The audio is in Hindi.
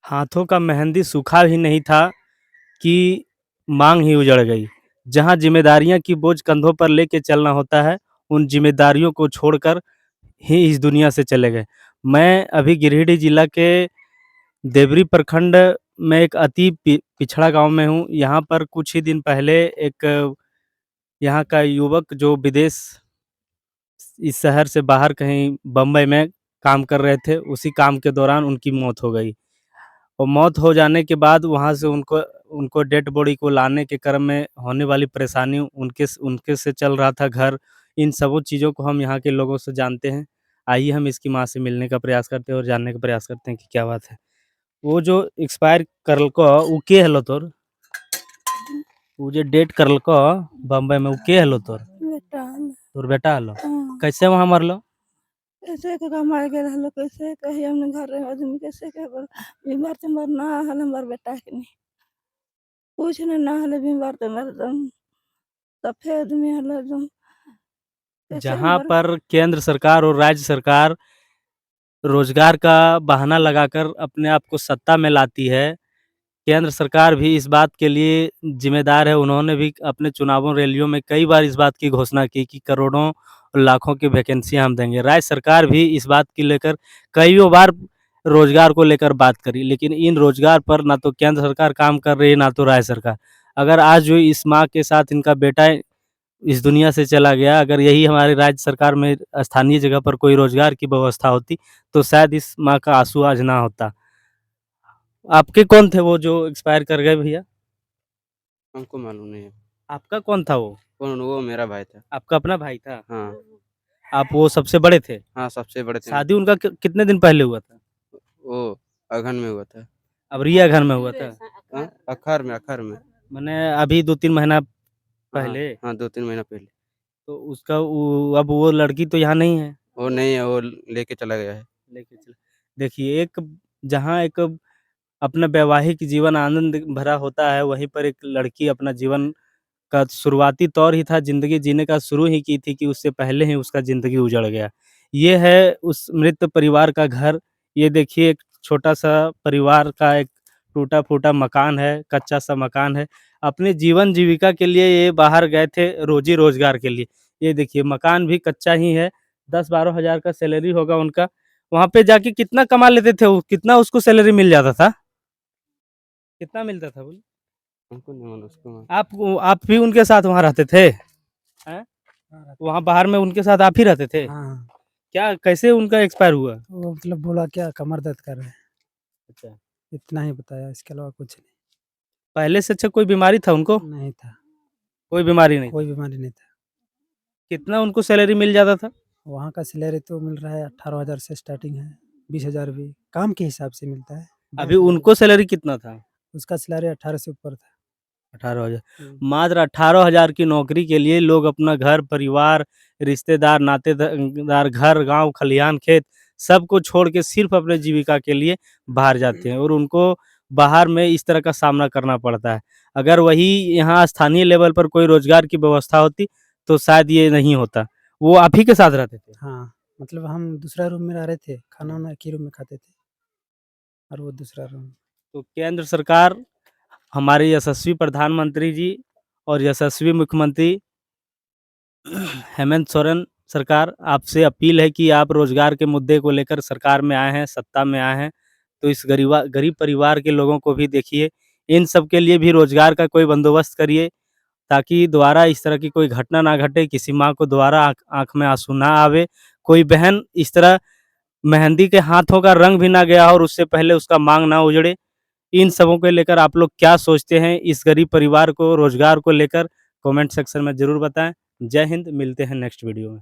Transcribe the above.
हाथों का मेहंदी सूखा भी नहीं था कि मांग ही उजड़ गई। जहाँ ज़िम्मेदारियाँ की बोझ कंधों पर लेके चलना होता है, उन ज़िम्मेदारियों को छोड़कर ही इस दुनिया से चले गए। मैं अभी गिरिडीह जिला के देवरी प्रखंड में एक अति पिछड़ा गाँव में हूँ। यहाँ पर कुछ ही दिन पहले एक यहाँ का युवक जो विदेश इस शहर से बाहर कहीं बम्बई में काम कर रहे थे, उसी काम के दौरान उनकी मौत हो गई। और मौत हो जाने के बाद वहाँ से उनको उनको डेड बॉडी को लाने के क्रम में होने वाली परेशानी उनके से चल रहा था घर। इन सबों चीज़ों को हम यहाँ के लोगों से जानते हैं। आइए हम इसकी माँ से मिलने का प्रयास करते हैं और जानने का प्रयास करते हैं कि क्या बात है। वो जो एक्सपायर करल को उ के हलो तोर? उ जे डेट करल को बम्बई में उ के हलो तोर? बेटा तोर बेटा हलो? हाँ, कैसे वहाँ मरलो? कैसे के मार गेल हलो कैसे कही हमने घर रहे आदमी कैसे के बीमार तीमार ना हल हमार बेटा के नहीं कुछ नहीं ना हले बीमार तीमार एकदम सफेद आदमी हल एकदम कैसे जहाँ हमार पर केंद्र सरकार और राज्य सरकार रोजगार का बहाना लगाकर अपने आप को सत्ता में लाती है, केंद्र सरकार भी इस बात के लिए ज़िम्मेदार है। उन्होंने भी अपने चुनावों रैलियों में कई बार इस बात की घोषणा की कि करोड़ों, लाखों की वैकेंसियाँ हम देंगे। राज्य सरकार भी इस बात की लेकर कईयों बार रोजगार को लेकर बात करी, लेकिन इन रोजगार पर ना तो केंद्र सरकार काम कर रही है, ना तो राज्य सरकार। अगर आज जो इस माँ के साथ इनका बेटा इस दुनिया से चला गया, अगर यही हमारी राज्य सरकार में स्थानीय जगह पर कोई रोजगार की व्यवस्था होती, तो शायद इस माँ का आँसू आज ना होता। आपके कौन थे वो जो एक्सपायर कर गए भैया? हमको मालूम नहीं है। आपका कौन था वो? कौन वो मेरा भाई था। आपका अपना भाई था? हाँ, आप वो सबसे बड़े थे? हाँ सबसे बड़े थे। शादी उनका कितने दिन पहले हुआ था? वो अगहन में हुआ था। अब रिया घर में हुआ था? हाँ, अखार में। मैंने अभी 2-3 महीना हाँ, पहले? हाँ 2-3 महीना पहले। तो उसका अब वो लड़की तो यहाँ नहीं है? वो नहीं है, वो लेके चला गया है। लेके चला। देखिए, एक जहाँ एक अपना वैवाहिक जीवन आनंद भरा होता है, वहीं पर एक लड़की अपना जीवन का शुरुआती तौर ही था, ज़िंदगी जीने का शुरू ही की थी कि उससे पहले ही उसका ज़िंदगी उजड़ गया। ये है उस मृत परिवार का घर। ये देखिए, एक छोटा-सा परिवार का एक टूटा-फूटा मकान है, कच्चा-सा मकान है। अपने जीवन जीविका के लिए ये बाहर गए थे रोज़ी-रोज़गार के लिए। ये देखिए, मकान भी कच्चा ही है, 10-12 हज़ार का सैलरी होगा उनका। वहाँ पे जाके कितना कमा लेते थे वो? कितना उसको सैलरी मिल जाता था? कितना मिलता था बोलिए? हमको नहीं मालूम उसको। आप भी उनके साथ वहाँ रहते थे? हैं? वहाँ बाहर में उनके साथ आप ही रहते थे? हाँ, क्या कैसे उनका एक्सपायर हुआ? वो मतलब बोला क्या कमर दर्द कर रहा है, अच्छा, इतना ही बताया, इसके अलावा कुछ पहले से अच्छा कोई बीमारी था उनको? नहीं था, कोई बीमारी नहीं कोई थी। बीमारी नहीं था। कितना उनको सैलरी मिल जाता था? वहाँ का सैलरी तो मिल रहा है 18,000 से स्टार्टिंग है, 20,000 भी काम के हिसाब से मिलता है। अभी उनको सैलरी कितना था? उसका सैलरी 18 से ऊपर था। 18,000। हुँ। मात्र 18,000 की नौकरी के लिए लोग अपना घर, परिवार, रिश्तेदार, नातेदार, घर, गाँव, खलिहान, खेत सबको छोड़ के सिर्फ़ अपने जीविका के लिए बाहर जाते हैं और उनको बाहर में इस तरह का सामना करना पड़ता है। अगर वही यहाँ स्थानीय लेवल पर कोई रोज़गार की व्यवस्था होती, तो शायद ये नहीं होता। वो आप ही के साथ रहते थे? हाँ, मतलब हम दूसरा रूम में रह रहे थे, खाना-वाना एक ही रूम में खाते थे और वो दूसरा रूम। तो केंद्र सरकार, हमारे यशस्वी प्रधानमंत्री जी और यशस्वी मुख्यमंत्री हेमंत सोरेन सरकार, आपसे अपील है कि आप रोज़गार के मुद्दे को लेकर सरकार में आए हैं, सत्ता में आए हैं, तो इस गरीब परिवार के लोगों को भी देखिए। इन सब के लिए भी रोज़गार का कोई बंदोबस्त करिए, ताकि दोबारा इस तरह की कोई घटना ना घटे, किसी माँ को दोबारा आँख में आँसू ना आवे, कोई बहन इस तरह मेहंदी के हाथों का रंग भी ना गया हो और उससे पहले उसका माँग ना उजड़े। इन सबों को लेकर आप लोग क्या सोचते हैं इस गरीब परिवार को रोज़गार को लेकर? कमेंट सेक्शन में ज़रूर बताएँ। जय हिंद, मिलते हैं नेक्स्ट वीडियो में।